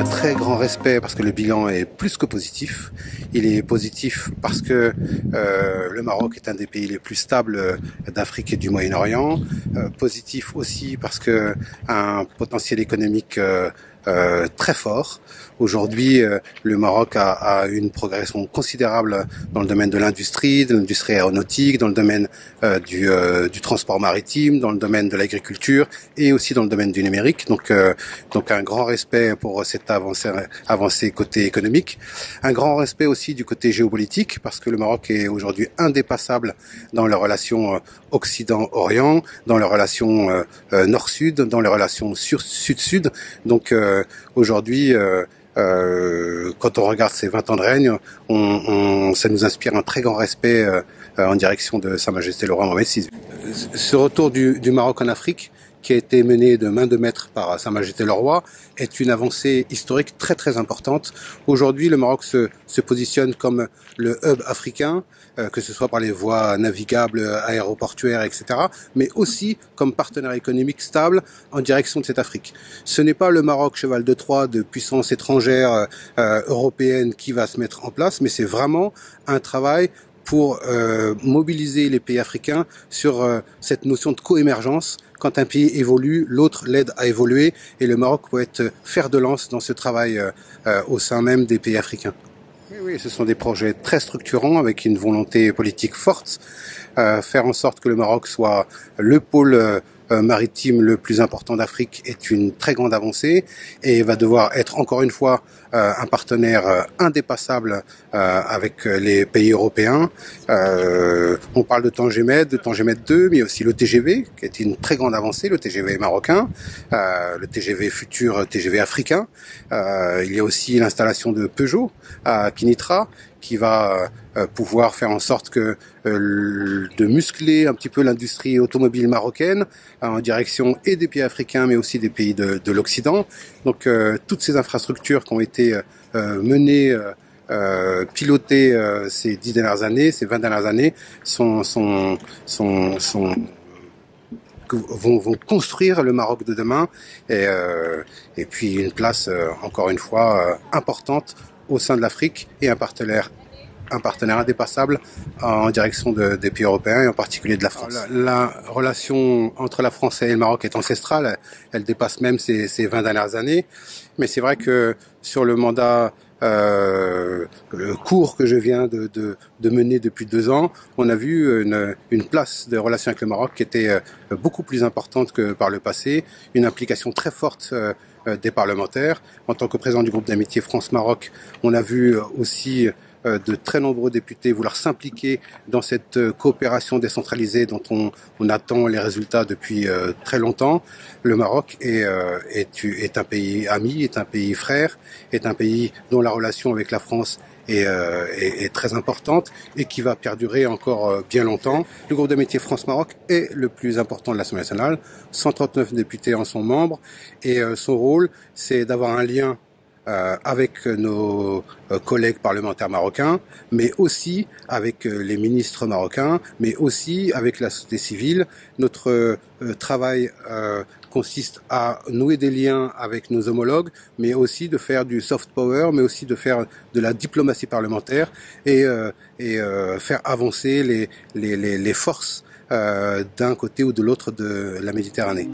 un très grand respect parce que le bilan est plus que positif. Il est positif parce que le Maroc est un des pays les plus stables d'Afrique et du Moyen-Orient. Positif aussi parce que un potentiel économique très fort. Aujourd'hui, le Maroc a une progression considérable dans le domaine de l'industrie aéronautique, dans le domaine du transport maritime, dans le domaine de l'agriculture et aussi dans le domaine du numérique. Donc un grand respect pour cette avancée côté économique. Un grand respect aussi du côté géopolitique parce que le Maroc est aujourd'hui indépassable dans les relations Occident-Orient, dans les relations Nord-Sud, dans les relations Sud-Sud. Donc aujourd'hui, quand on regarde ces 20 ans de règne, ça nous inspire un très grand respect en direction de Sa Majesté le Roi Mohammed VI. Ce retour du Maroc en Afrique, qui a été mené de main de maître par Sa Majesté le Roi, est une avancée historique très très importante. Aujourd'hui, le Maroc se positionne comme le hub africain, que ce soit par les voies navigables, aéroportuaires, etc., mais aussi comme partenaire économique stable en direction de cette Afrique. Ce n'est pas le Maroc cheval de Troie de puissance étrangère européenne qui va se mettre en place, mais c'est vraiment un travail pour mobiliser les pays africains sur cette notion de coémergence. Quand un pays évolue, l'autre l'aide à évoluer et le Maroc peut être fer de lance dans ce travail au sein même des pays africains. Oui, ce sont des projets très structurants avec une volonté politique forte. Faire en sorte que le Maroc soit le pôle maritime le plus important d'Afrique est une très grande avancée et va devoir être encore une fois un partenaire indépassable avec les pays européens. On parle de Tangemed 2, mais aussi le TGV qui est une très grande avancée, le TGV marocain, le TGV futur TGV africain. Il y a aussi l'installation de Peugeot à Kinitra qui va pouvoir faire en sorte que de muscler un petit peu l'industrie automobile marocaine en direction et des pays africains mais aussi des pays de l'Occident. Donc toutes ces infrastructures qui ont été menées, pilotées ces 10 dernières années, ces 20 dernières années vont construire le Maroc de demain et puis une place encore une fois importante au sein de l'Afrique et un partenaire indépassable en direction des pays européens et en particulier de la France. La relation entre la France et le Maroc est ancestrale, elle dépasse même ces 20 dernières années, mais c'est vrai que sur le mandat court que je viens de mener depuis 2 ans, on a vu une place de relation avec le Maroc qui était beaucoup plus importante que par le passé, une implication très forte des parlementaires. En tant que président du groupe d'amitié France-Maroc, on a vu aussi de très nombreux députés vouloir s'impliquer dans cette coopération décentralisée dont on attend les résultats depuis très longtemps. Le Maroc est un pays ami, est un pays frère, est un pays dont la relation avec la France est très importante et qui va perdurer encore bien longtemps. Le groupe d'amitié France-Maroc est le plus important de l'Assemblée nationale. 139 députés en sont membres et son rôle, c'est d'avoir un lien avec nos collègues parlementaires marocains, mais aussi avec les ministres marocains, mais aussi avec la société civile. Notre travail consiste à nouer des liens avec nos homologues, mais aussi de faire du soft power, mais aussi de faire de la diplomatie parlementaire et faire avancer les forces d'un côté ou de l'autre de la Méditerranée.